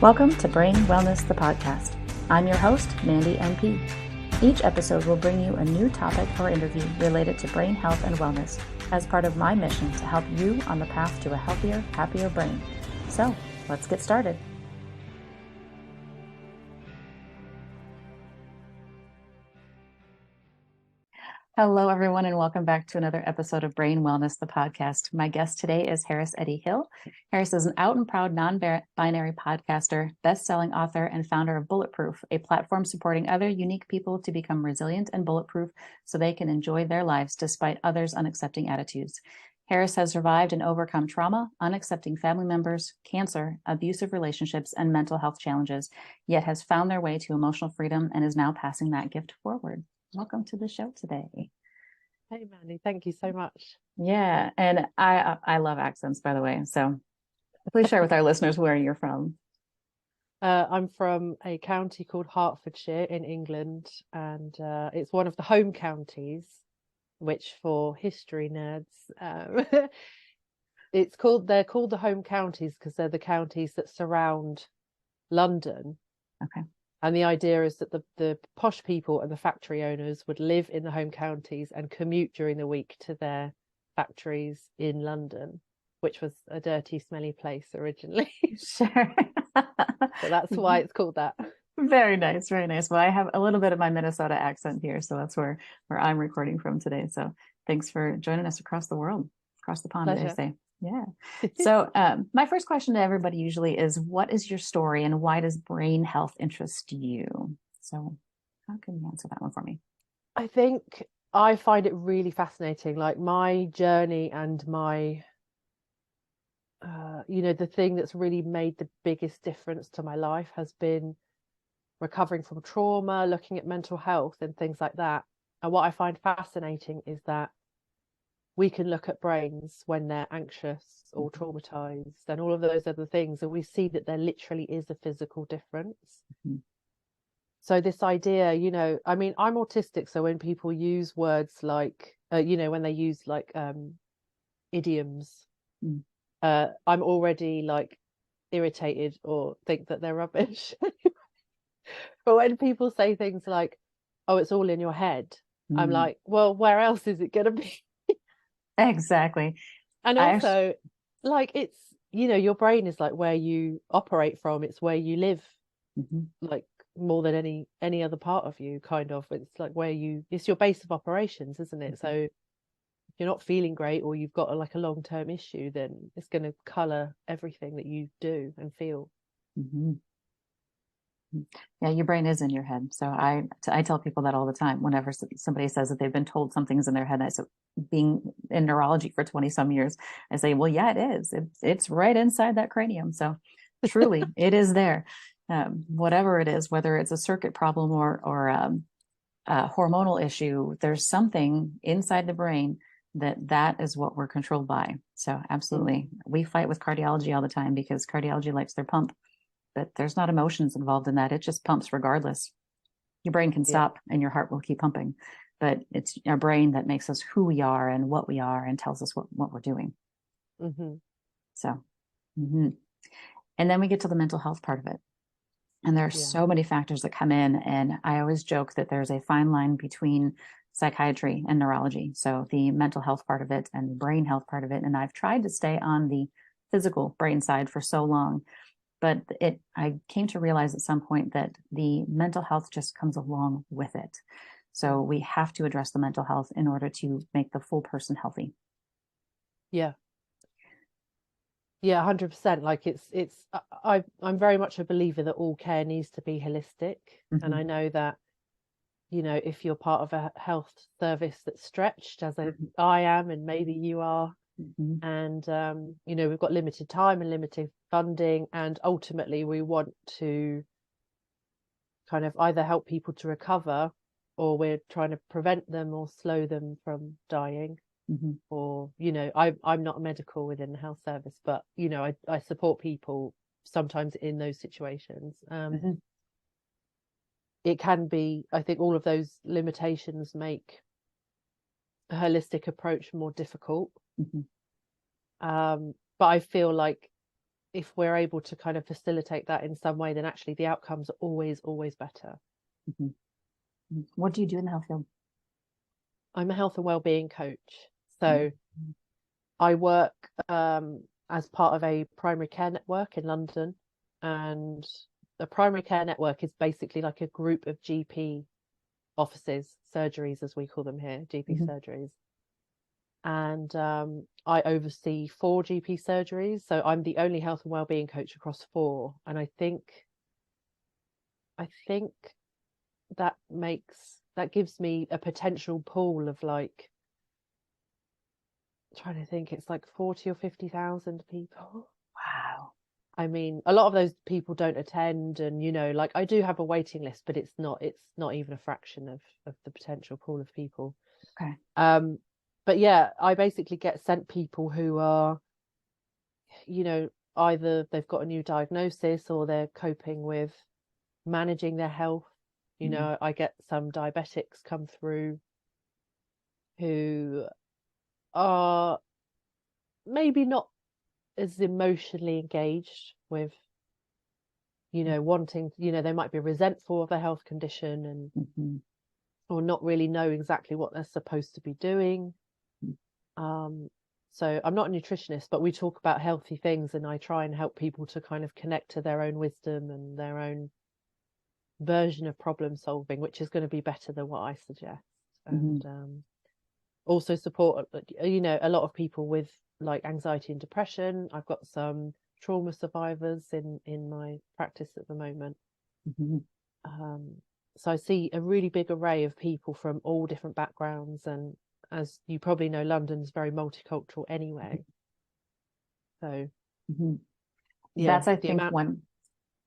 Welcome to Brain Wellness, the podcast. I'm your host, Mandy NP. Each episode will bring you a new topic or interview related to brain health and wellness as part of my mission to help you on the path to a healthier, happier brain. So, let's get started. Hello, everyone, and welcome back to another episode of Brain Wellness, the podcast. My guest today is Harris Eddie Hill. Harris is an out and proud non-binary podcaster, best-selling author, and founder of Bulletproof, a platform supporting other unique people to become resilient and bulletproof so they can enjoy their lives despite others' unaccepting attitudes. Harris has survived and overcome trauma, unaccepting family members, cancer, abusive relationships, and mental health challenges, yet has found their way to emotional freedom and is now passing that gift forward. Welcome to the show today. Hey, Mandy, thank you so much. Yeah, and I love accents, by the way. So please share with our listeners where you're from. I'm from a county called Hertfordshire in England, and it's one of the home counties, which for history nerds, they're called the home counties because they're the counties that surround London. Okay. And the idea is that the posh people and the factory owners would live in the home counties and commute during the week to their factories in London, which was a dirty, smelly place originally. Sure. So that's why it's called that. Very nice, very nice. Well, I have a little bit of my Minnesota accent here, so that's where I'm recording from today. So thanks for joining us across the world, across the pond, Pleasure. I say. Yeah. So my first question to everybody usually is, what is your story and why does brain health interest you? So how can you answer that one for me? I think I find it really fascinating, like my journey and my, the thing that's really made the biggest difference to my life has been recovering from trauma, looking at mental health and things like that. And what I find fascinating is that we can look at brains when they're anxious or traumatized and all of those other things, and we see that there literally is a physical difference. Mm-hmm. So this idea, I mean, I'm autistic, so when people use words like, when they use like idioms, I'm already like irritated or think that they're rubbish. But when people say things like, oh, it's all in your head, I'm like, well, where else is it going to be? Exactly. And also, like, it's, your brain is like where you operate from. It's where you live, like more than any other part of you, kind of. It's like it's your base of operations, isn't it? So if you're not feeling great or you've got a long-term issue, then it's going to color everything that you do and feel. Yeah, your brain is in your head. So I tell people that all the time. Whenever somebody says that they've been told something's in their head, I said, being in neurology for 20 some years, I say, well, yeah, it is. It's right inside that cranium. So truly, it is there. Whatever it is, whether it's a circuit problem or a hormonal issue, there's something inside the brain that is what we're controlled by. So absolutely, we fight with cardiology all the time because cardiology likes their pump. But there's not emotions involved in that. It just pumps regardless. Your brain can stop and your heart will keep pumping. But it's our brain that makes us who we are and what we are and tells us what we're doing. So, and then we get to the mental health part of it. And there are so many factors that come in. And I always joke that there's a fine line between psychiatry and neurology. So the mental health part of it and the brain health part of it. And I've tried to stay on the physical brain side for so long. But I came to realize at some point that the mental health just comes along with it. So we have to address the mental health in order to make the full person healthy. Yeah. Yeah, 100%. Like I'm very much a believer that all care needs to be holistic. And I know that, if you're part of a health service that's stretched, as I am, and maybe you are, and we've got limited time and limited funding, and ultimately we want to kind of either help people to recover, or we're trying to prevent them or slow them from dying. Or I'm not medical within the health service, but I support people sometimes in those situations. It can be, I think all of those limitations make a holistic approach more difficult. But I feel like if we're able to kind of facilitate that in some way, then actually the outcomes are always better. What do you do in the health field? I'm a health and wellbeing coach. So Mm-hmm. I work as part of a primary care network in London. And the primary care network is basically like a group of GP offices, surgeries, as we call them here, GP surgeries. And I oversee 4 GP surgeries. So I'm the only health and wellbeing coach across 4. And I think that gives me a potential pool of like, trying to think, it's like 40 or 50,000 people. Wow. I mean, a lot of those people don't attend, and like I do have a waiting list, but it's not even a fraction of the potential pool of people. Okay. But yeah, I basically get sent people who are, either they've got a new diagnosis or they're coping with managing their health. I get some diabetics come through who are maybe not as emotionally engaged with, wanting, they might be resentful of a health condition and or not really know exactly what they're supposed to be doing. So I'm not a nutritionist, but we talk about healthy things, and I try and help people to kind of connect to their own wisdom and their own version of problem solving, which is going to be better than what I suggest. And also support, a lot of people with like anxiety and depression. I've got some trauma survivors in my practice at the moment. So I see a really big array of people from all different backgrounds, and as you probably know, London's very multicultural anyway. So yeah, that's I think one.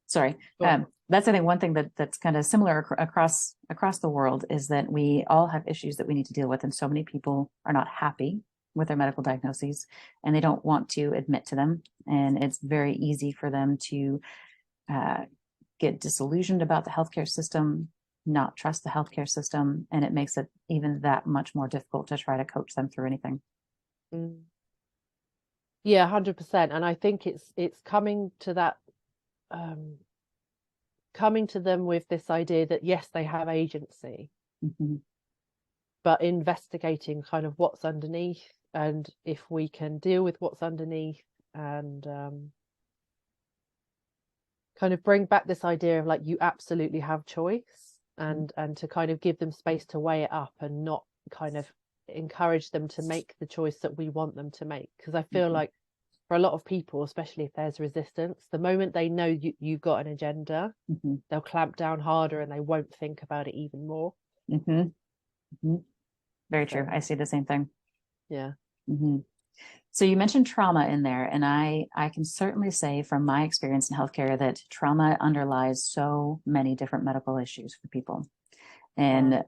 Sorry, that's I think one thing that's kind of similar across the world is that we all have issues that we need to deal with, and so many people are not happy with their medical diagnoses, and they don't want to admit to them, and it's very easy for them to get disillusioned about the healthcare system, not trust the healthcare system, and it makes it even that much more difficult to try to coach them through anything. Yeah, 100%. And I think it's coming to that, coming to them with this idea that yes, they have agency, but investigating kind of what's underneath, and if we can deal with what's underneath, and kind of bring back this idea of like, you absolutely have choice, and to kind of give them space to weigh it up and not kind of encourage them to make the choice that we want them to make. Because I feel like for a lot of people, especially if there's resistance, the moment they know you've got an agenda, they'll clamp down harder and they won't think about it even more. Very true. I see the same thing. Yeah. So you mentioned trauma in there, and I can certainly say from my experience in healthcare that trauma underlies so many different medical issues for people, and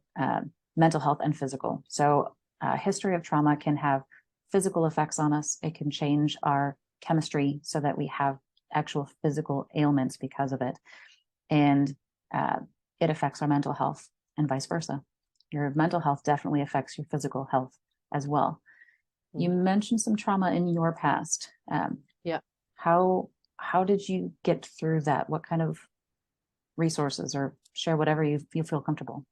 mental health and physical. So history of trauma can have physical effects on us. It can change our chemistry so that we have actual physical ailments because of it. And it affects our mental health and vice versa. Your mental health definitely affects your physical health as well. You mentioned some trauma in your past. Yeah. How did you get through that? What kind of resources, or share whatever you feel comfortable?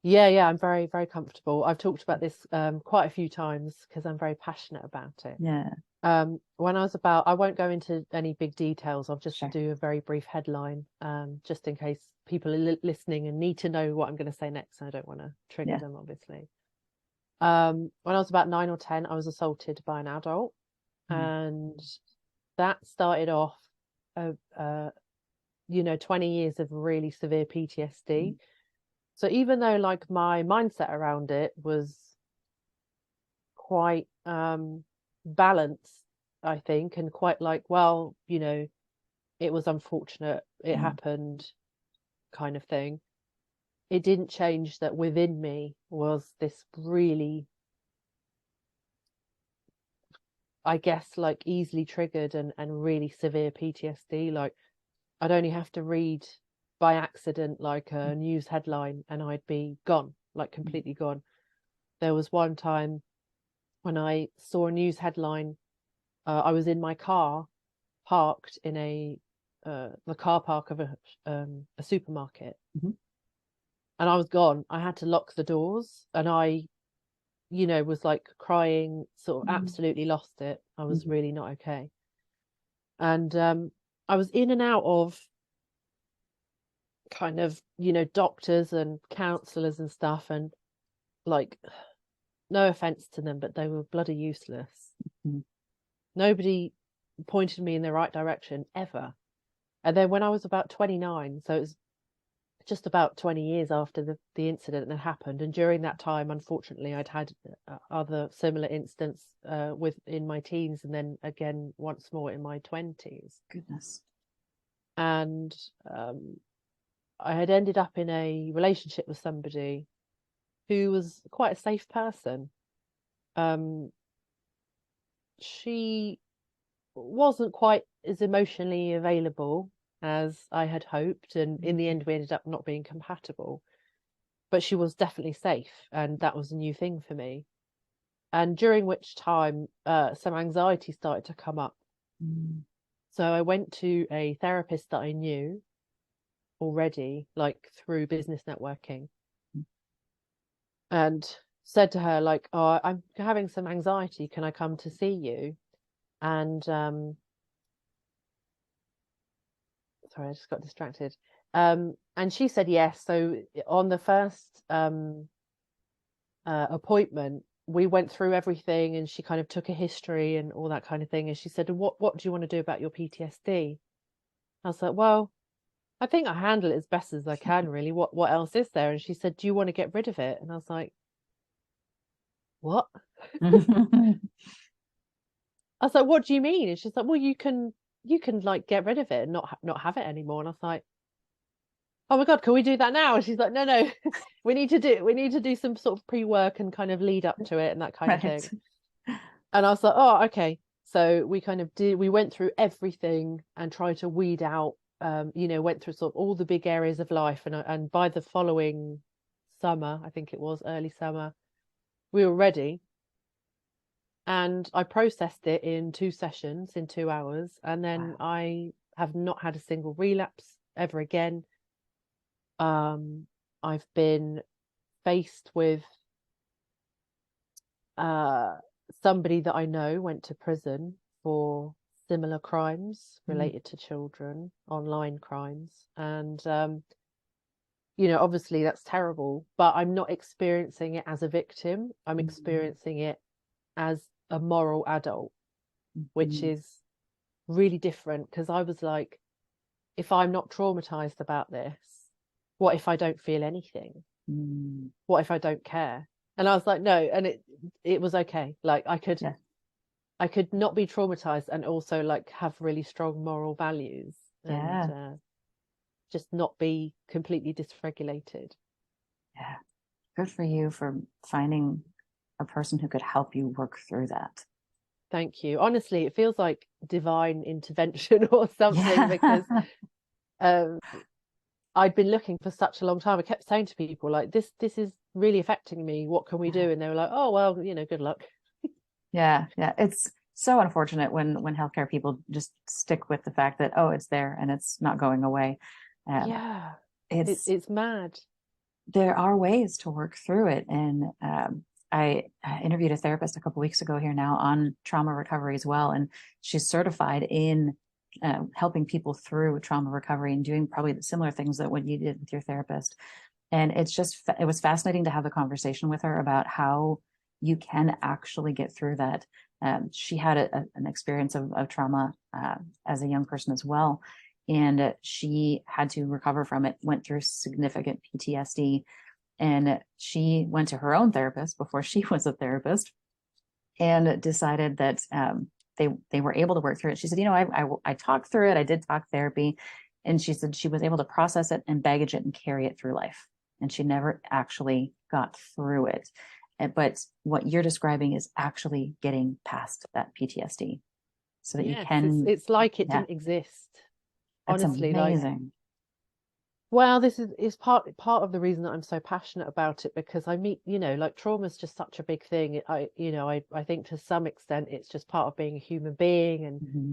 Yeah, I'm very, very comfortable. I've talked about this quite a few times because I'm very passionate about it. Yeah. When I won't go into any big details. I'll just do a very brief headline, just in case people are listening and need to know what I'm going to say next. I don't want to trigger them, obviously. When I was about 9 or 10, I was assaulted by an adult, and that started off, 20 years of really severe PTSD. So even though like my mindset around it was quite balanced, I think, and quite like, well, it was unfortunate, it happened kind of thing, it didn't change that within me was this really, I guess, like easily triggered and really severe PTSD. Like I'd only have to read by accident like a news headline and I'd be gone, like completely gone. There was one time when I saw a news headline, I was in my car parked in the car park of a supermarket, Mhm. and I was gone. I had to lock the doors, and I, was like crying, sort of Mhm. absolutely lost it. I was Mhm. really not okay. And I was in and out of kind of, doctors and counselors and stuff, and like, no offense to them, but they were bloody useless. Mhm. Nobody pointed me in the right direction ever. And then when I was about 29, so it was just about 20 years after the incident had happened, and during that time, unfortunately, I'd had other similar incidents in my teens, and then again once more in my 20s. Goodness. And I had ended up in a relationship with somebody who was quite a safe person. Um, she wasn't quite as emotionally available as I had hoped, and in the end, we ended up not being compatible. But she was definitely safe, and that was a new thing for me. And during which time, some anxiety started to come up. Mm. So I went to a therapist that I knew already, like through business networking, and said to her, like, "Oh, I'm having some anxiety. Can I come to see you?" And sorry, I just got distracted. And she said yes. So on the first appointment, we went through everything, and she kind of took a history and all that kind of thing. And she said, "What do you want to do about your PTSD?" I was like, "Well, I think I handle it as best as I can, really. What else is there?" And she said, "Do you want to get rid of it?" And I was like, "What?" I was like, "What do you mean?" And she's like, "Well, you can like get rid of it and not have it anymore." And I was like, "Oh my God, can we do that now?" And she's like, "No, we need to do some sort of pre-work and kind of lead up to it and that kind of Right. thing." And I was like, "Oh, okay." So we went through everything and tried to weed out, went through sort of all the big areas of life. And by the following summer, I think it was early summer, we were ready. And I processed it in 2 sessions, in 2 hours. And then Wow. I have not had a single relapse ever again. I've been faced with uh, somebody that I know went to prison for similar crimes Mm. related to children, online crimes. And, obviously that's terrible, but I'm not experiencing it as a victim. I'm Mm. experiencing it as a moral adult, which Mm. is really different, because I was like, if I'm not traumatized about this, what if I don't feel anything? Mm. What if I don't care? And I was like, no. And it was okay. Like Yeah. I could not be traumatized and also like have really strong moral values, and Yeah. just not be completely dysregulated. Yeah. Good for you for finding a person who could help you work through that. Thank you. Honestly, it feels like divine intervention or something, Yeah. because um, I'd been looking for such a long time. I kept saying to people like, this is really affecting me. What can we do? And they were like, "Oh, well, good luck." Yeah. Yeah. It's so unfortunate when healthcare people just stick with the fact that, oh, it's there and it's not going away. Um, Yeah, it's it's mad. there are ways to work through it. And I interviewed a therapist a couple weeks ago here now on trauma recovery as well. And she's certified in helping people through trauma recovery and doing probably the similar things that what you did with your therapist. And it was fascinating to have the conversation with her about how you can actually get through that. She had an experience of trauma as a young person as well, and she had to recover from it, went through significant PTSD, and she went to her own therapist before she was a therapist and decided that they were able to work through it. She said, I talked through it. I did talk therapy. And she said she was able to process it and baggage it and carry it through life. And she never actually got through it. But what you're describing is actually getting past that PTSD so that you Yes, it's can, it's like it yeah, didn't exist. that's Honestly, like, amazing. well, this is part of the reason that I'm so passionate about it, because I meet, like, trauma is just such a big thing. I think to some extent it's just part of being a human being, and Mm-hmm.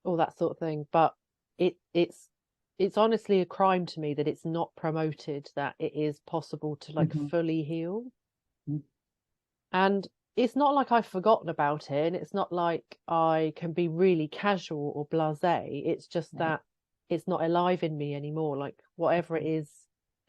all that sort of thing. But it's honestly a crime to me that it's not promoted, that it is possible to like Hmm. fully heal. Hmm. And it's not like I've forgotten about it, and it's not like I can be really casual or blasé. It's just Right. that it's not alive in me anymore. Like whatever it is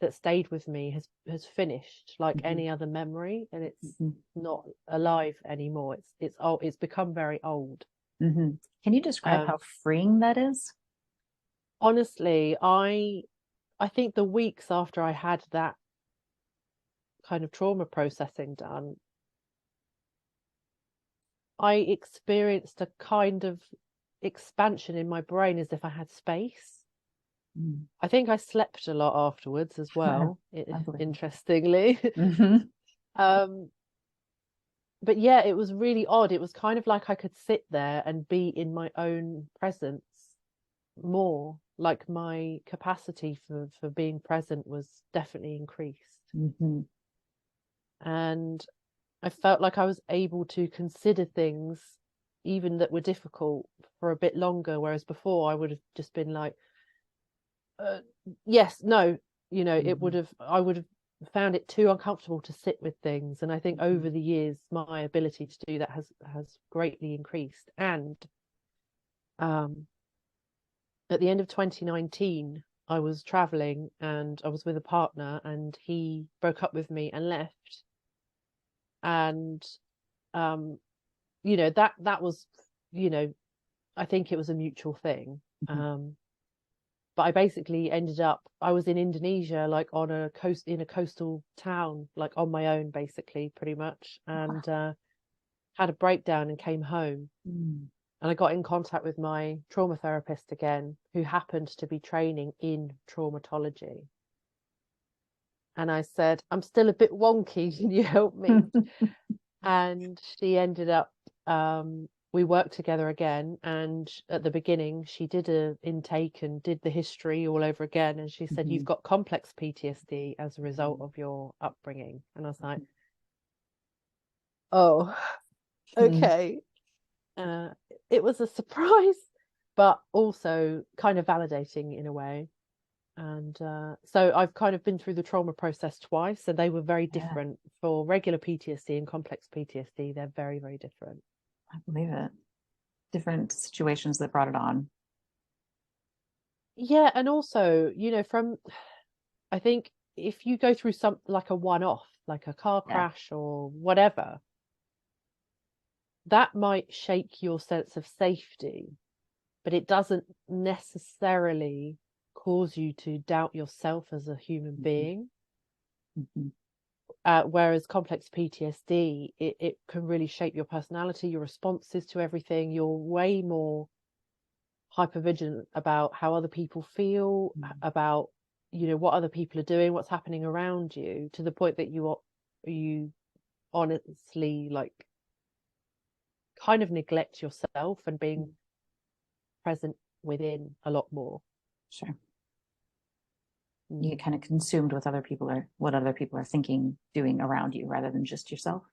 that stayed with me has finished, like Hmm. any other memory, and it's Hmm. not alive anymore. It's old. It's become very old. Hmm. Can you describe how Um, freeing that is? Honestly, I think the weeks after I had that kind of trauma processing done, I experienced a kind of expansion in my brain as if I had space. Mm. I think I slept a lot afterwards as well, I believe it. interestingly. Hmm. Um, but yeah, it was really odd. It was kind of like I could sit there and be in my own presence more. Like my capacity for being present was definitely increased. Hmm. And I felt like I was able to consider things even that were difficult for a bit longer, whereas before I would have just been like, uh, yes, no, it would Hmm. have, I would have found it too uncomfortable to sit with things. And I think Hmm. over the years, my ability to do that has greatly increased. And um, at the end of 2019, I was traveling and I was with a partner, and he broke up with me and left. And um, that was, you know, I think it was a mutual thing. Hmm. But I basically ended up, I was in Indonesia, like in a coastal town, like on my own, basically, pretty much, and had a breakdown and came home. Mm. And I got in contact with my trauma therapist again, who happened to be training in traumatology. And I said, I'm still a bit wonky. Can you help me? And she ended up, we worked together again, and at the beginning she did a intake and did the history all over again, and she said, you've Mhm. got complex PTSD as a result Mhm. of your upbringing. And I was like, Mhm. oh, Mhm. okay. uh, it was a surprise, but also kind of validating in a way. And so I've kind of been through the trauma process twice, and they were very Yeah, different. For regular PTSD and complex PTSD, they're very, very different. I believe it. Different situations that brought it on. Yeah, and also, from I think if you go through some like a one-off, like a car Yeah. crash or whatever, that might shake your sense of safety, but it doesn't necessarily cause you to doubt yourself as a human Mhm. being. Mhm. Whereas complex PTSD, it can really shape your personality, your responses to everything. You're way more hypervigilant about how other people feel, Mhm. about what other people are doing, what's happening around you, to the point that you honestly like kind of neglect yourself and being Mhm. present within a lot more. Sure. You get Mm. kind of consumed with other people or what other people are thinking, doing around you rather than just yourself.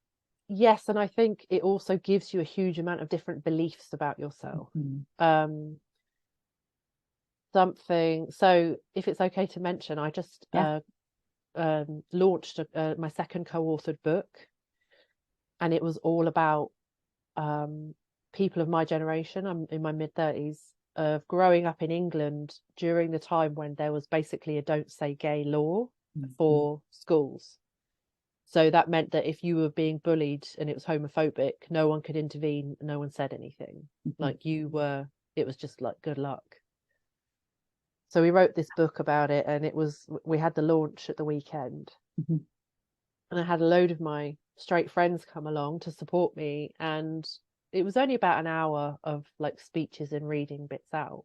Yes, and I think it also gives you a huge amount of different beliefs about yourself. Mhm. Um, Something. So, if it's okay to mention, I just Yeah. launched my second co-authored book, and it was all about um, people of my generation. I'm in my mid-30s, of growing up in England during the time when there was basically a don't say gay law Mhm. for schools. So that meant that if you were being bullied and it was homophobic, no one could intervene, no one said anything. Mhm. Like it was just like good luck. So we wrote this book about it, and we had the launch at the weekend, Mhm. and I had a load of my straight friends come along to support me, and it was only about an hour of like speeches and reading bits out.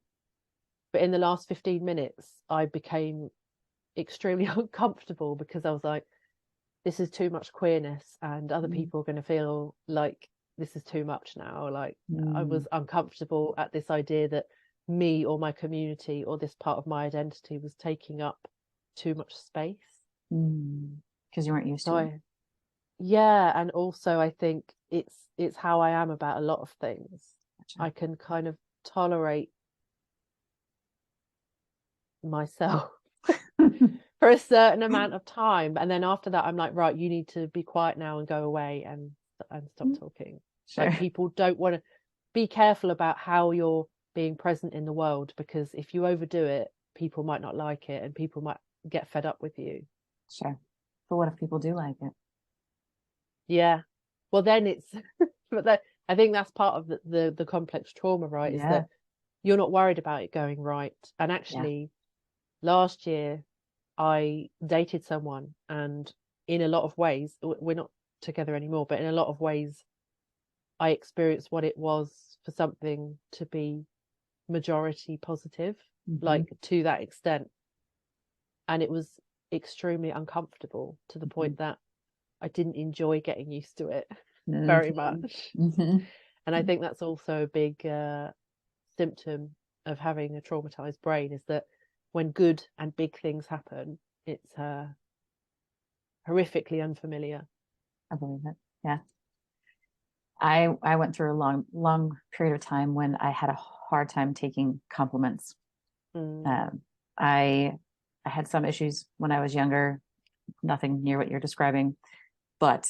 But in the last 15 minutes, I became extremely uncomfortable because I was like, this is too much queerness, and other Mhm. people are going to feel like this is too much now. Like I Mhm. was uncomfortable at this idea that me or my community or this part of my identity was taking up too much space. Mhm. Because you weren't used So to it. yeah, and also I think it's how I am about a lot of things. Gotcha. I can kind of tolerate myself for a certain amount of time, and then after that I'm like, right, you need to be quiet now and go away and stop talking. Sure. Like, people don't want to. Be careful about how you're being present in the world, because if you overdo it, people might not like it and people might get fed up with you. Sure. But what if people do like it? Yeah, well then it's but that, I think that's part of the complex trauma, right? Is Yeah. that you're not worried about it going right. And actually, last year I dated someone, and in a lot of ways, we're not together anymore, but in a lot of ways I experienced what it was for something to be majority positive, like to that extent. And it was extremely uncomfortable, to the point that I didn't enjoy getting used to it very much. And I think that's also a big symptom of having a traumatized brain, is that when good and big things happen, it's horrifically unfamiliar. I believe it. Yeah. I went through a long period of time when I had a hard time taking compliments. I had some issues when I was younger, nothing near what you're describing, but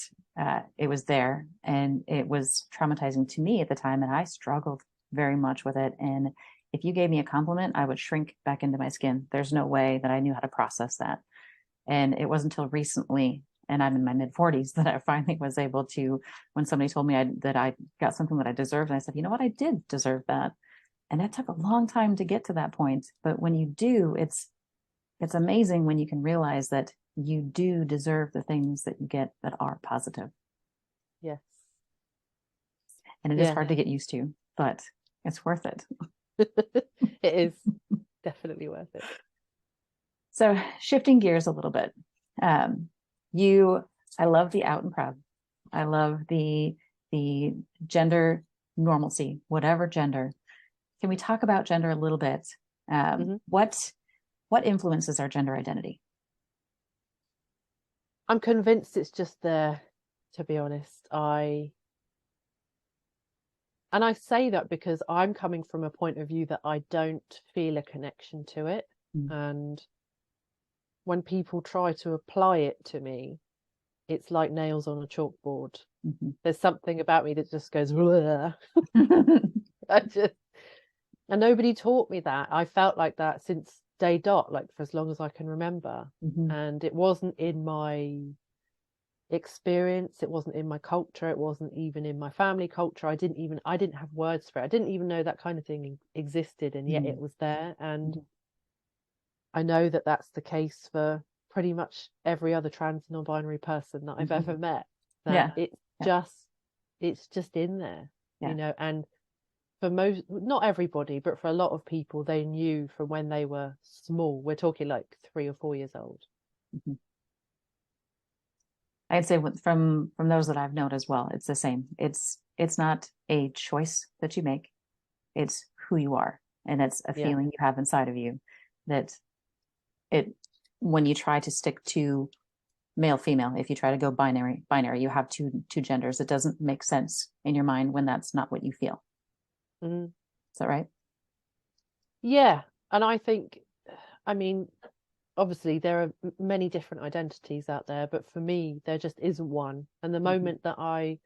it was there, and it was traumatizing to me at the time, and I struggled very much with it. And if you gave me a compliment, I would shrink back into my skin. There's no way that I knew how to process that. And it wasn't until recently, and I'm in my mid 40s, that I finally was able to, when somebody told me that I got something that I deserved, and I said, you know what, I did deserve that. And it took a long time to get to that point. But when you do, it's amazing when you can realize that you do deserve the things that you get that are positive. Yes. And it is hard to get used to, but it's worth it. It is definitely worth it. So shifting gears a little bit, I love the out and proud. I love the gender normalcy, whatever gender. Can we talk about gender a little bit? What influences our gender identity? I'm convinced it's just there, to be honest. And I say that because I'm coming from a point of view that I don't feel a connection to it. And when people try to apply it to me, it's like nails on a chalkboard. There's something about me that just goes, and nobody taught me that. I felt like that since day dot, like for as long as I can remember. And it wasn't in my experience, it wasn't in my culture, it wasn't even in my family culture. I didn't have words for it. I didn't even know that kind of thing existed, and yet it was there. And I know that that's the case for pretty much every other trans non-binary person that I've ever met, that it's just in there, you know. And for most, not everybody, but for a lot of people, they knew from when they were small. We're talking like 3 or 4 years old. I'd say from those that I've known as well, it's the same. It's not a choice that you make. It's who you are. And it's a feeling you have inside of you that when you try to stick to male, female, if you try to go binary, you have two genders. It doesn't make sense in your mind when that's not what you feel. Is that right? Yeah. And I think, I mean, obviously there are many different identities out there, but for me there just isn't one. And the moment that I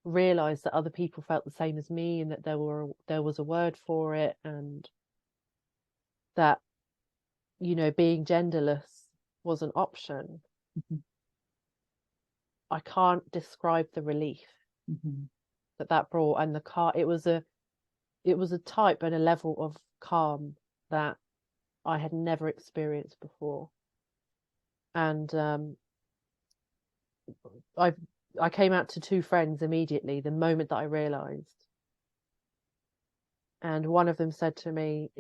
realized that other people felt the same as me, and that there was a word for it, and that, you know, being genderless was an option, I can't describe the relief that brought. And it was a type and a level of calm that I had never experienced before. And I came out to 2 friends immediately the moment that I realized. And one of them said to me,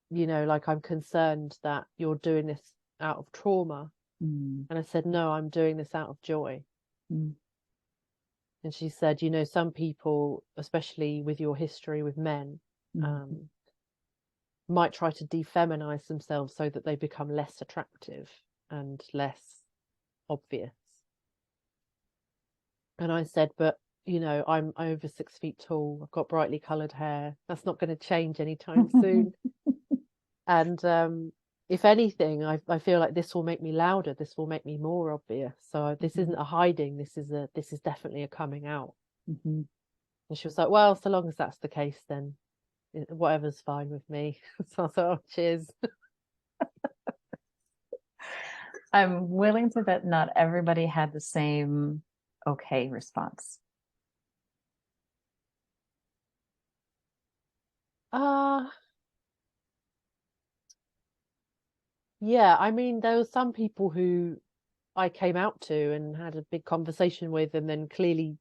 you know, like, I'm concerned that you're doing this out of trauma. And I said, no, I'm doing this out of joy. And she said, you know, some people, especially with your history with men, might try to defeminize themselves so that they become less attractive and less obvious. And I said, but you know, I'm over 6 feet tall. I've got brightly coloured hair. That's not going to change anytime soon. And if anything, I feel like this will make me louder. This will make me more obvious. So this isn't a hiding. This is definitely a coming out. Mm-hmm. And she was like, well, so long as that's the case, then whatever's fine with me. So I thought, oh, cheers. I'm willing to bet not everybody had the same okay response. Uh yeah, I mean, there were some people who I came out to and had a big conversation with, and then clearly,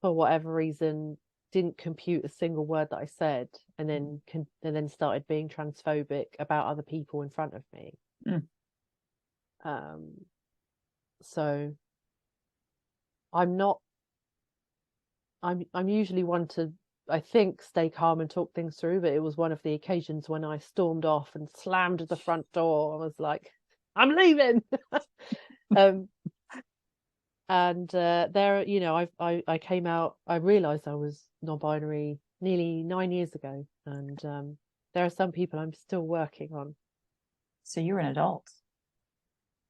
for whatever reason, didn't compute a single word that I said, and then started being transphobic about other people in front of me. Mm. So I'm not. I'm usually one to, I think, stay calm and talk things through, but it was one of the occasions when I stormed off and slammed the front door. I was like, I'm leaving. um and there, you know, I came out, I realized I was non-binary nearly 9 years ago, and there are some people I'm still working on. So you were an adult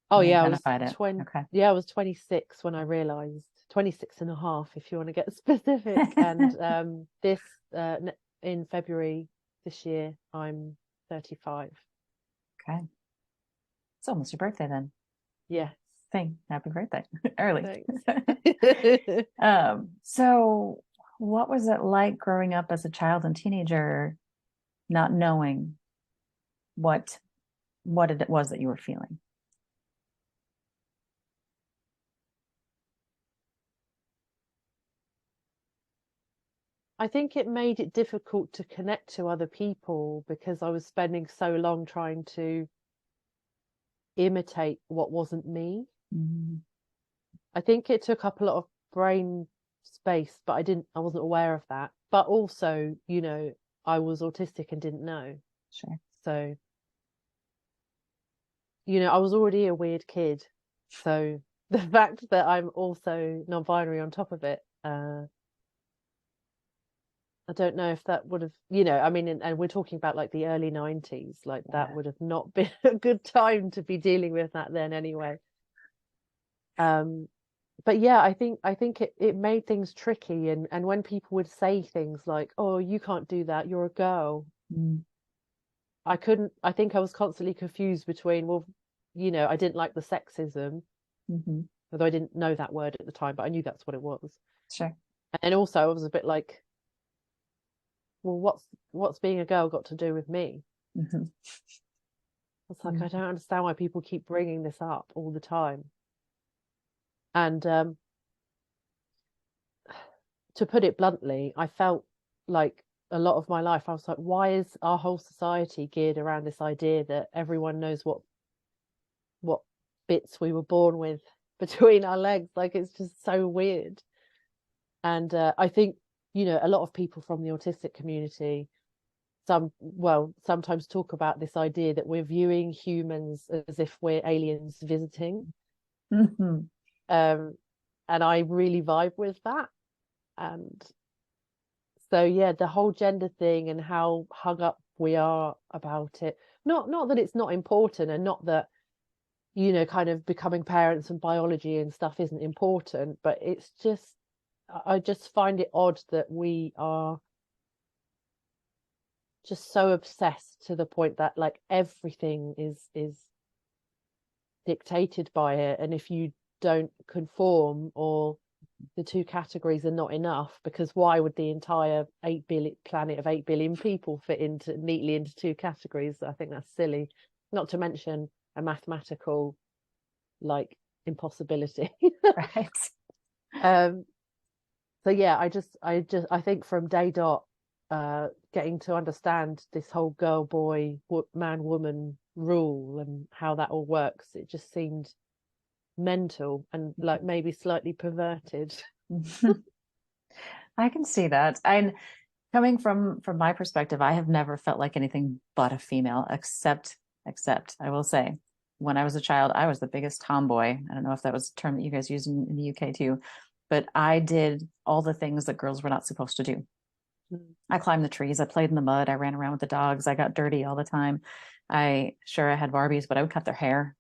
Oh when you yeah, I was identified it. 20, Okay. yeah, I was 26 when I realized, 26 and a half if you want to get specific. And this in February this year I'm 35. Okay. It's almost your birthday then. Yes. Thing. Happy birthday. Early. Thanks. So what was it like growing up as a child and teenager, not knowing what it was that you were feeling? I think it made it difficult to connect to other people because I was spending so long trying to imitate what wasn't me. Mm-hmm. I think it took up a lot of brain space, but I wasn't aware of that. But also, you know, I was autistic and didn't know. Sure. So, you know, I was already a weird kid. So the fact that I'm also non-binary on top of it, I don't know if that would have, you know, I mean, and we're talking about like the early 90s, like that Yeah. would have not been a good time to be dealing with that then anyway. But yeah, I think it made things tricky, and when people would say things like, oh, you can't do that, you're a girl, Mm-hmm. I think I was constantly confused between, well, you know, I didn't like the sexism, Mm-hmm. although I didn't know that word at the time, but I knew that's what it was. Sure. And also I was a bit like, well, what's being a girl got to do with me? Mm-hmm. It's like, I don't understand why people keep bringing this up all the time. And to put it bluntly, I felt like a lot of my life, I was like, why is our whole society geared around this idea that everyone knows what bits we were born with between our legs? Like, it's just so weird. And I think, you know, a lot of people from the autistic community, sometimes talk about this idea that we're viewing humans as if we're aliens visiting. Mm-hmm. And I really vibe with that. And so yeah, the whole gender thing and how hung up we are about it. Not that it's not important, and not that, you know, kind of becoming parents and biology and stuff isn't important, but it's just, I just find it odd that we are just so obsessed to the point that like everything is dictated by it, and if you don't conform, or the two categories are not enough, because why would the entire 8 billion planet of 8 billion people fit into neatly into two categories? I think that's silly, not to mention a mathematical like impossibility. Right. um so yeah, I think from day dot, getting to understand this whole girl boy man woman rule and how that all works, it just seemed mental and like maybe slightly perverted. I can see that. And coming from my perspective, I have never felt like anything but a female, except I will say, when I was a child, I was the biggest tomboy. I don't know if that was a term that you guys use in the UK too. but I did all the things that girls were not supposed to do. I climbed the trees, I played in the mud, I ran around with the dogs, I got dirty all the time. I had Barbies, but I would cut their hair,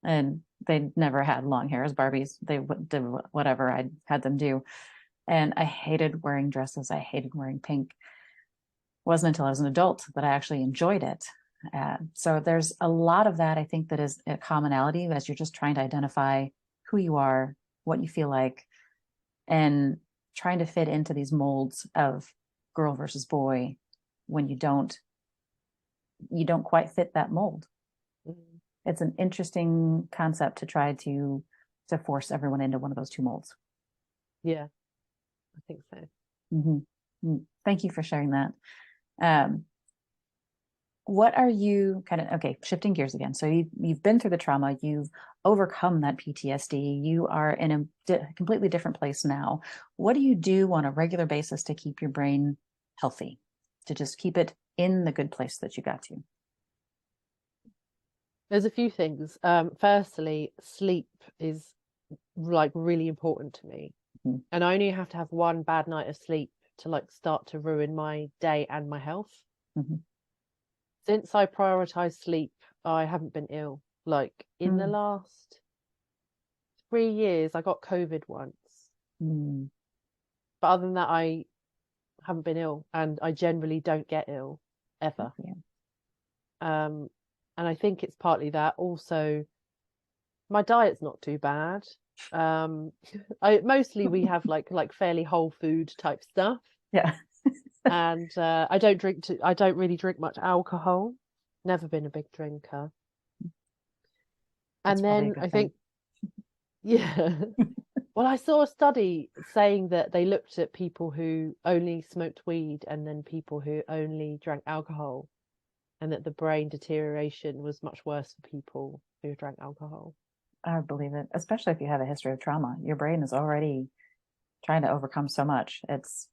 and they never had long hair as Barbies. They did whatever I had them do. And I hated wearing dresses. I hated wearing pink. It wasn't until I was an adult that I actually enjoyed it. So there's a lot of that, I think, that is a commonality as you're just trying to identify who you are, what you feel like, and trying to fit into these molds of girl versus boy when you don't quite fit that mold. It's an interesting concept to try to force everyone into one of those two molds. Yeah, I think so. Mm-hmm. Thank you for sharing that. What are you okay, shifting gears again. So you've been through the trauma, you've overcome that PTSD, you are in a completely different place now. What do you do on a regular basis to keep your brain healthy, to just keep it in the good place that you got to? There's a few things. Firstly, sleep is like really important to me. Mm-hmm. And I only have to have one bad night of sleep to like start to ruin my day and my health. Mm-hmm. Since I prioritize sleep, I haven't been ill. Like in the last 3 years, I got COVID once. But other than that, I haven't been ill, and I generally don't get ill ever. And I think it's partly that. Also, my diet's not too bad. Mostly we have like fairly whole food type stuff. Yeah. And I don't really drink much alcohol. Never been a big drinker. That's and then I think, yeah. Well, I saw a study saying that they looked at people who only smoked weed and then people who only drank alcohol, and that the brain deterioration was much worse for people who drank alcohol. I believe it, especially if you have a history of trauma. Your brain is already trying to overcome so much. It's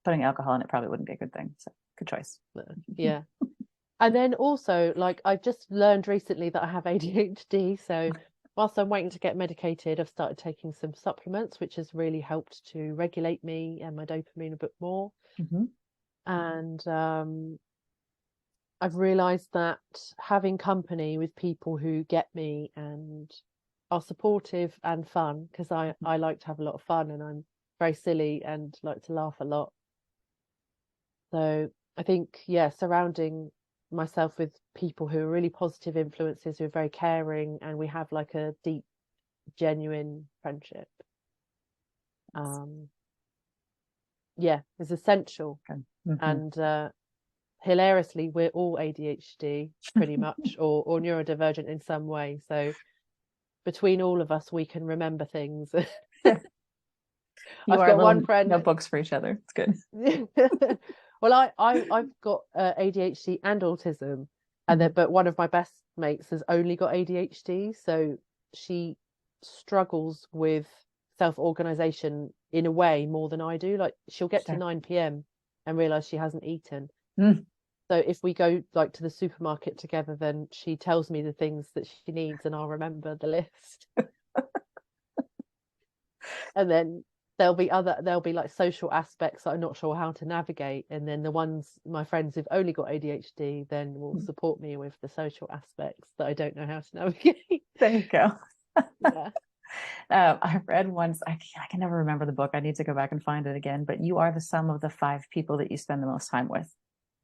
putting alcohol in it probably wouldn't be a good thing. So good choice. Yeah. And then also, like, I've just learned recently that I have ADHD. So whilst I'm waiting to get medicated, I've started taking some supplements, which has really helped to regulate me and my dopamine a bit more. Mm-hmm. And I've realized that having company with people who get me and are supportive and fun, because I like to have a lot of fun and I'm very silly and like to laugh a lot. So I think, surrounding myself with people who are really positive influences, who are very caring, and we have like a deep, genuine friendship. Is essential. Mm-hmm. And hilariously, we're all ADHD pretty much, or neurodivergent in some way. So between all of us, we can remember things. I've got one friend. Notebooks for each other. It's good. Well, I've got ADHD and autism, and but one of my best mates has only got ADHD, so she struggles with self-organization in a way more than I do. Like she'll get to 9 p.m. and realize she hasn't eaten. So if we go like to the supermarket together, then she tells me the things that she needs and I'll remember the list. And then there'll be like social aspects that I'm not sure how to navigate. And then my friends who've only got ADHD then will support me with the social aspects that I don't know how to navigate. There you go. Yeah. I read once, I can never remember the book. I need to go back and find it again, but you are the sum of the 5 people that you spend the most time with.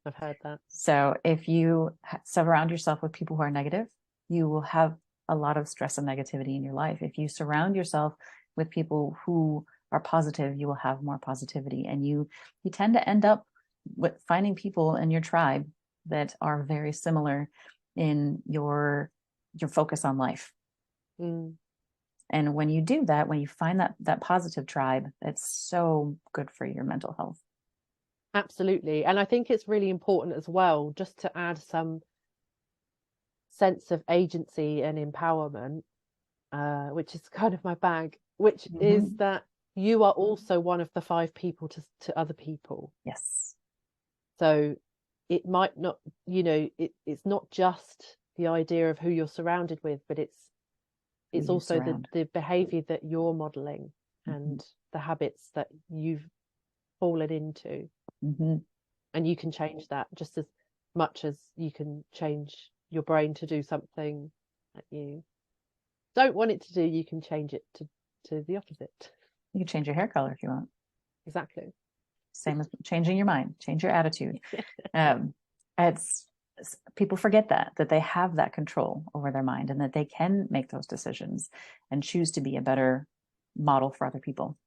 I've heard that. So if you surround yourself with people who are negative, you will have a lot of stress and negativity in your life. If you surround yourself with people who are positive, you will have more positivity, and you tend to end up with finding people in your tribe that are very similar in your focus on life. And when you do that, when you find that positive tribe, it's so good for your mental health. Absolutely. And I think it's really important as well, just to add some sense of agency and empowerment, which is kind of my bag, which is that you are also one of the 5 people to other people. Yes. So it might not, it's not just the idea of who you're surrounded with, but it's also the behavior that you're modeling. and the habits that you've fallen into. And you can change that just as much as you can change your brain to do something that you don't want it to do. You can change it to the opposite. You can change your hair color if you want. Exactly. Same as changing your mind, change your attitude. It's people forget that they have that control over their mind and that they can make those decisions and choose to be a better model for other people.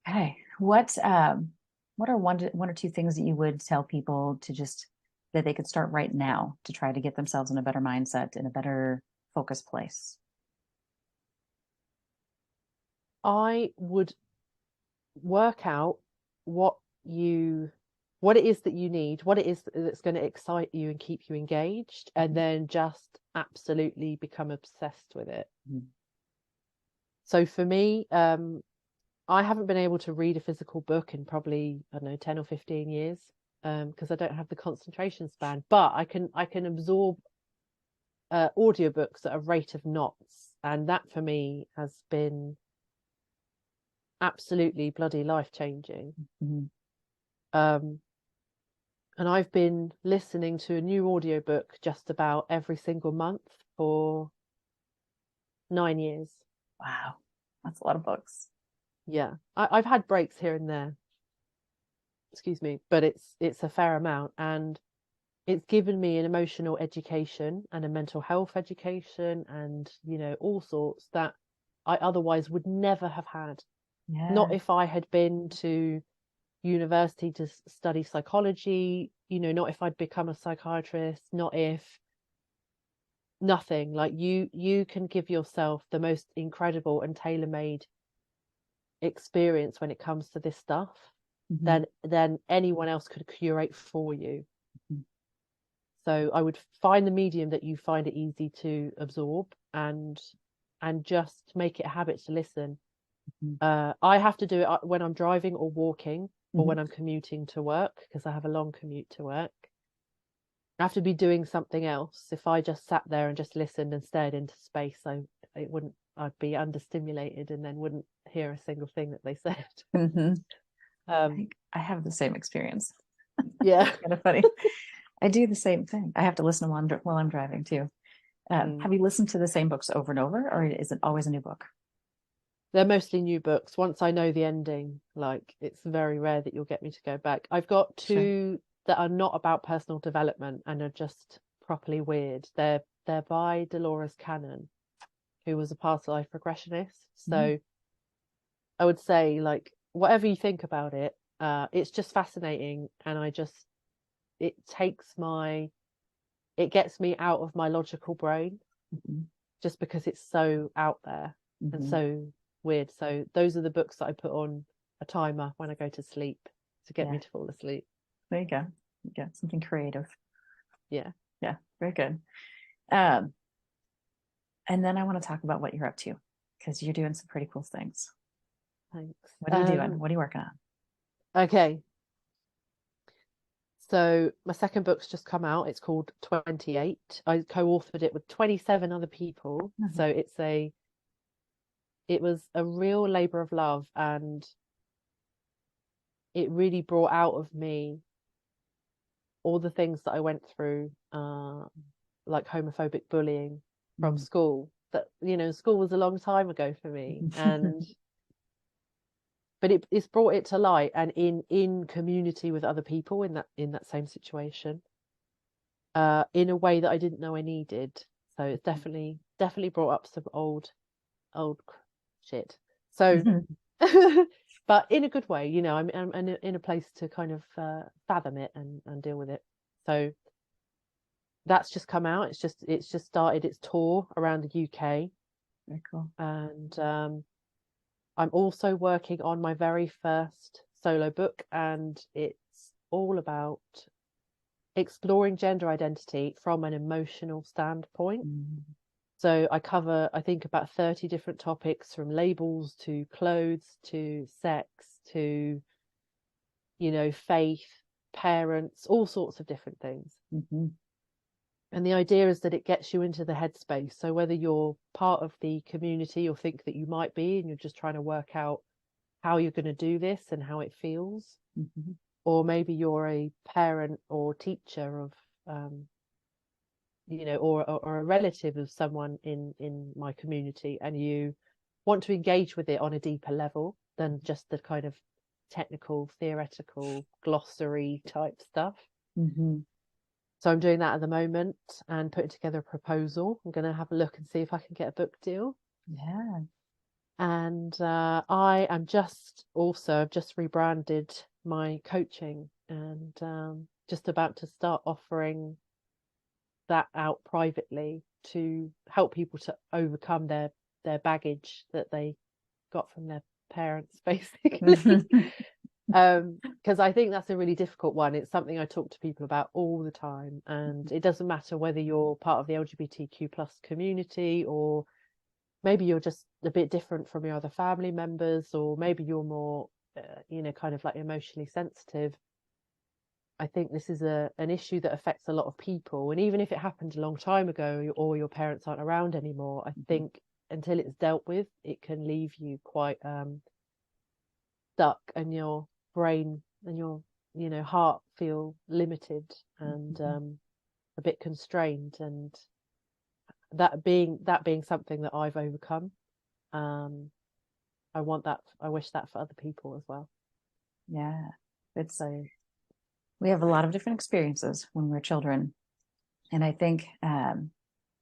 Okay, what are one or two things that you would tell people to just that they could start right now to try to get themselves in a better mindset, in a better focused place? I would work out what it is that you need, what it is that's going to excite you and keep you engaged, and then just absolutely become obsessed with it. So for me, I haven't been able to read a physical book in probably, I don't know, 10 or 15 years, because I don't have the concentration span, but I can absorb audiobooks at a rate of knots, and that for me has been absolutely bloody life-changing. And I've been listening to a new audiobook just about every single month for 9 years. Wow, that's a lot of books. Yeah, I've had breaks here and there, excuse me, but it's a fair amount, and it's given me an emotional education and a mental health education, and all sorts that I otherwise would never have had. Not if I had been to university to study psychology, not if I'd become a psychiatrist, not if nothing. Like you can give yourself the most incredible and tailor-made experience when it comes to this stuff than anyone else could curate for you. So I would find the medium that you find it easy to absorb, and just make it a habit to listen. I have to do it when I'm driving or walking, or when I'm commuting to work, because I have a long commute to work. I have to be doing something else. If I just sat there and just listened and stared into space, I'd be understimulated and then wouldn't hear a single thing that they said. I have the same experience. Yeah. Kind of funny. I do the same thing. I have to listen while I'm driving too. Have you listened to the same books over and over, or is it always a new book? They're mostly new books. Once I know the ending, like, it's very rare that you'll get me to go back. I've got two that are not about personal development and are just properly weird. They're by Dolores Cannon, who was a past life regressionist. So I would say, like, whatever you think about it, it's just fascinating, and it gets me out of my logical brain, just because it's so out there and so weird. So those are the books that I put on a timer when I go to sleep to get me to fall asleep. There you go. Something creative. Yeah, very good. And then I want to talk about what you're up to, because you're doing some pretty cool things. Thanks. What are you doing? What are you working on? Okay, so my second book's just come out. It's called 28. I co-authored it with 27 other people. So it was a real labor of love, and it really brought out of me all the things that I went through, like homophobic bullying from school. That, school was a long time ago for me, but it's brought it to light, and in community with other people in that same situation, in a way that I didn't know I needed. So it's definitely brought up some old shit. So but in a good way, I'm in a place to kind of fathom it and deal with it. So that's just come out. It's just started its tour around the UK. Very cool. And I'm also working on my very first solo book, and it's all about exploring gender identity from an emotional standpoint. So I cover, I think, about 30 different topics, from labels to clothes to sex to, faith, parents, all sorts of different things. And the idea is that it gets you into the headspace. So whether you're part of the community or think that you might be, and you're just trying to work out how you're going to do this and how it feels, Mm-hmm. or maybe you're a parent or teacher of, or a relative of someone in my community, and you want to engage with it on a deeper level than just the kind of technical, theoretical, glossary type stuff. Mm-hmm. So I'm doing that at the moment and putting together a proposal. I'm going to have a look and see if I can get a book deal. Yeah. And I've just rebranded my coaching, and just about to start offering that out privately to help people to overcome their baggage that they got from their parents, basically. Because I think that's a really difficult one. It's something I talk to people about all the time, and it doesn't matter whether you're part of the LGBTQ plus community, or maybe you're just a bit different from your other family members, or maybe you're more kind of like emotionally sensitive. I think this is an issue that affects a lot of people, and even if it happened a long time ago or your parents aren't around anymore, I think until it's dealt with, it can leave you quite stuck, and your brain and your heart feel limited and a bit constrained. And that being something that I've overcome, I wish that for other people as well. Yeah. It's we have a lot of different experiences when we're children. And I think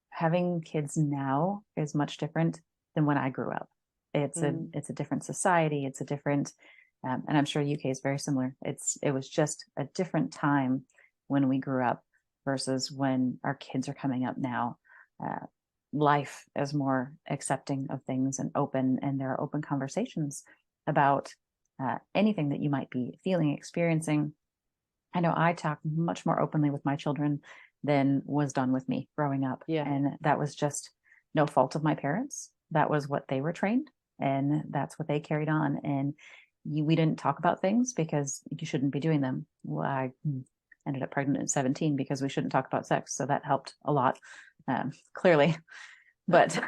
having kids now is much different than when I grew up. It's a different society. It's a different, and I'm sure UK is very similar. It was just a different time when we grew up versus when our kids are coming up now. Life is more accepting of things and open, and there are open conversations about anything that you might be feeling, experiencing. I know I talk much more openly with my children than was done with me growing up. Yeah. And that was just no fault of my parents. That was what they were trained, and that's what they carried on. And we didn't talk about things because you shouldn't be doing them. Well, I ended up pregnant at 17 because we shouldn't talk about sex. So that helped a lot, clearly. But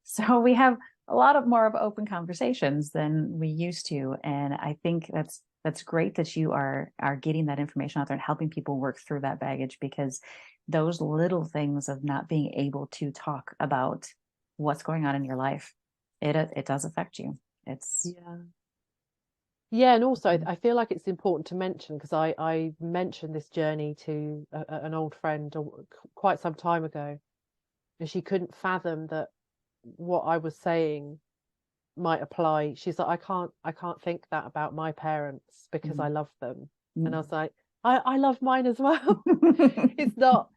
so we have a lot of more of open conversations than we used to. And I think that's great that you are getting that information out there and helping people work through that baggage, because those little things of not being able to talk about what's going on in your life, it does affect you. It's yeah. And also I feel like it's important to mention, because I mentioned this journey to an old friend quite some time ago, and she couldn't fathom that what I was saying might apply. She's like, I can't think that about my parents because I love them. And I was like, I love mine as well. it's not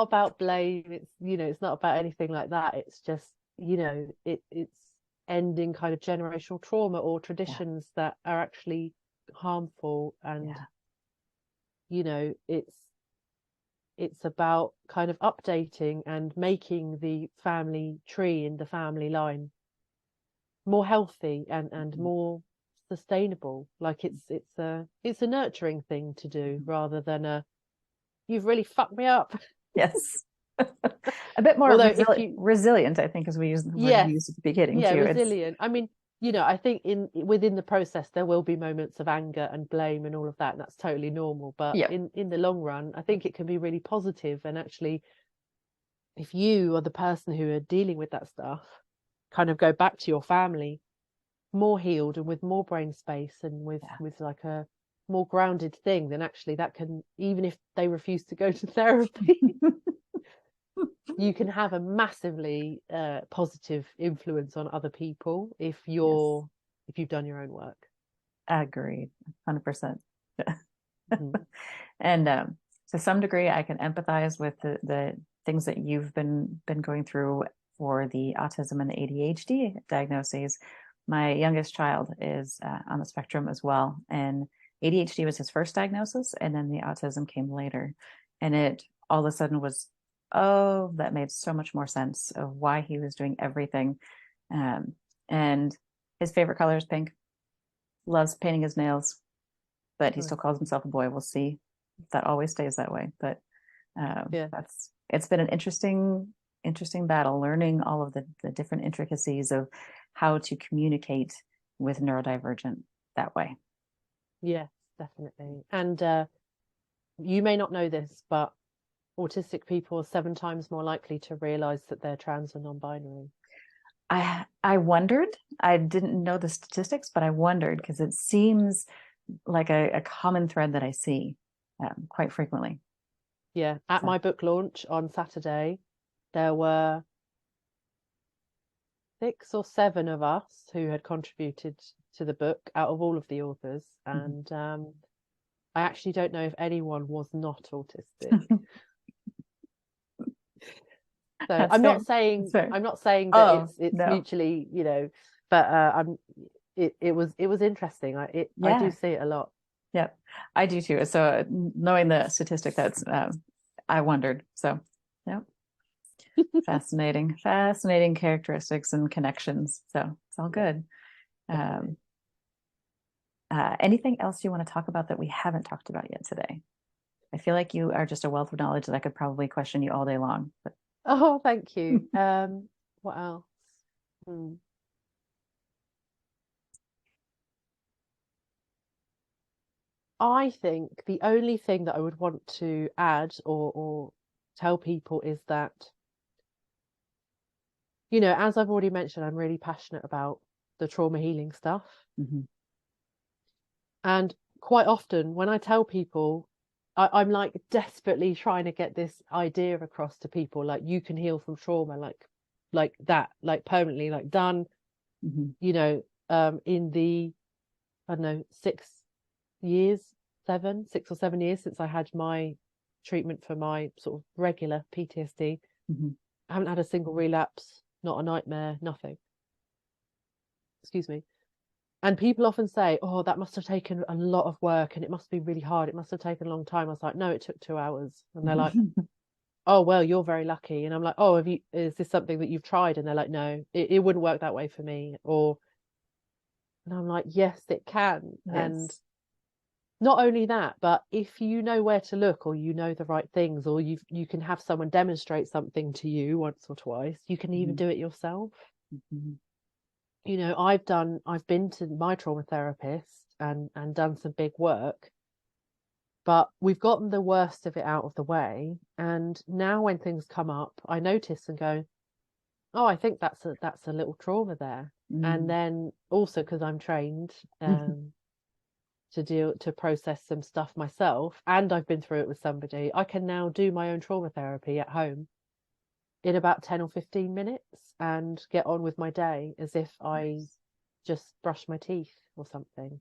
about blame. It's not about anything like that. It's just, it's ending kind of generational trauma or traditions that are actually harmful. And it's about kind of updating and making the family tree and the family line more healthy and more sustainable. Like it's a nurturing thing to do, rather than you've really fucked me up. Yes. A bit more resilient, I think, as we use the word we used at the beginning too. Resilient. I mean, I think within the process there will be moments of anger and blame and all of that, and that's totally normal. But in the long run, I think it can be really positive. And actually, if you are the person who are dealing with that stuff, kind of go back to your family more healed and with more brain space and with like a more grounded thing, then actually that can, even if they refuse to go to therapy, you can have a massively positive influence on other people if you've done your own work. Agreed, 100%. And to some degree, I can empathize with the things that you've been going through for the autism and the ADHD diagnoses. My youngest child is on the spectrum as well, and ADHD was his first diagnosis, and then the autism came later. And it all of a sudden was, that made so much more sense of why he was doing everything. And his favorite color is pink. Loves painting his nails, but he still calls himself a boy. We'll see if that always stays that way. But Yeah. It's been an interesting battle, learning all of the different intricacies of how to communicate with neurodivergent that way. Yes, definitely. And you may not know this, but autistic people are 7 times more likely to realize that they're trans and non-binary. I wondered, I didn't know the statistics, but I wondered because it seems like a common thread that I see quite frequently. Yeah. At my book launch on Saturday, there were 6 or 7 of us who had contributed to the book out of all of the authors. And I actually don't know if anyone was not autistic. So I'm not saying that it's mutually, but it was interesting. I do see it a lot. Yeah, I do too. So knowing the statistic, that's I wondered. So yeah, fascinating characteristics and connections. So it's all good. Anything else you want to talk about that we haven't talked about yet today? I feel like you are just a wealth of knowledge that I could probably question you all day long. But oh, thank you. What else? I think the only thing that I would want to add or tell people is that, as I've already mentioned, I'm really passionate about the trauma healing stuff. And quite often when I tell people, I'm like desperately trying to get this idea across to people, like you can heal from trauma, like that, like permanently, like done, in the, I don't know, 6 or 7 years since I had my treatment for my sort of regular PTSD. I haven't had a single relapse, not a nightmare, nothing. Excuse me. And people often say, oh, that must have taken a lot of work and it must be really hard. It must have taken a long time. I was like, no, it took 2 hours. And they're like, oh, well, you're very lucky. And I'm like, oh, is this something that you've tried? And they're like, no, it wouldn't work that way for me. And I'm like, yes, it can. Yes. And not only that, but if you know where to look, or you know the right things, or you can have someone demonstrate something to you once or twice, you can even do it yourself. I've been to my trauma therapist and done some big work, but we've gotten the worst of it out of the way. And now when things come up, I notice and go, oh, I think that's a little trauma there. And then also because I'm trained to process some stuff myself, and I've been through it with somebody, I can now do my own trauma therapy at home in about 10 or 15 minutes and get on with my day as if I just brushed my teeth or something.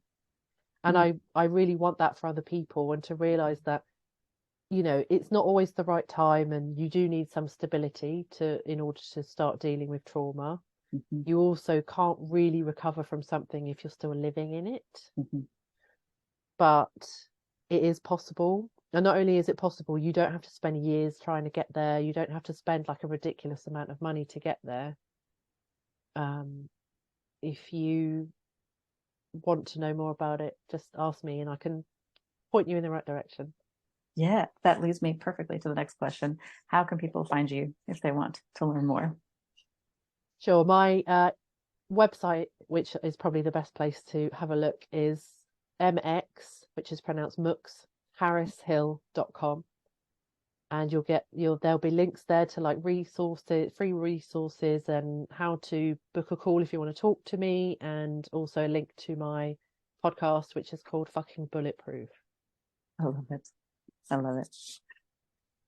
And I really want that for other people, and to realize that, it's not always the right time, and you do need some stability in order to start dealing with trauma. You also can't really recover from something if you're still living in it. But it is possible. And not only is it possible, you don't have to spend years trying to get there. You don't have to spend like a ridiculous amount of money to get there. If you want to know more about it, just ask me and I can point you in the right direction. Yeah, that leads me perfectly to the next question. How can people find you if they want to learn more? Sure. My website, which is probably the best place to have a look, is MX, which is pronounced Mux, harrishill.com. And there'll be links there to like resources, free resources, and how to book a call if you want to talk to me, and also a link to my podcast, which is called Fucking Bulletproof. I love it.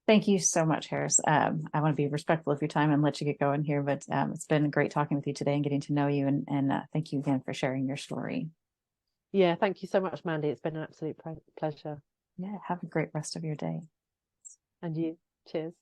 Thank you so much, Harris. I want to be respectful of your time and let you get going here, but it's been great talking with you today and getting to know you, and thank you again for sharing your story. Yeah, thank you so much, Mandy. It's been an absolute pleasure. Yeah, have a great rest of your day. And you. Cheers.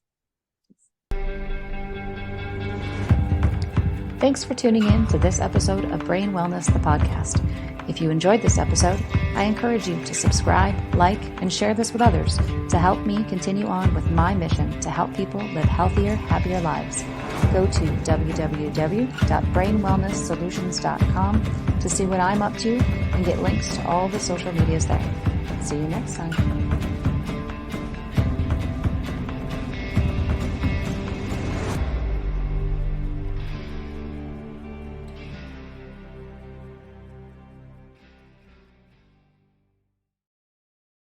Thanks for tuning in to this episode of Brain Wellness, the podcast. If you enjoyed this episode, I encourage you to subscribe, like, and share this with others to help me continue on with my mission to help people live healthier, happier lives. Go to www.brainwellnesssolutions.com to see what I'm up to and get links to all the social medias there. See you next time.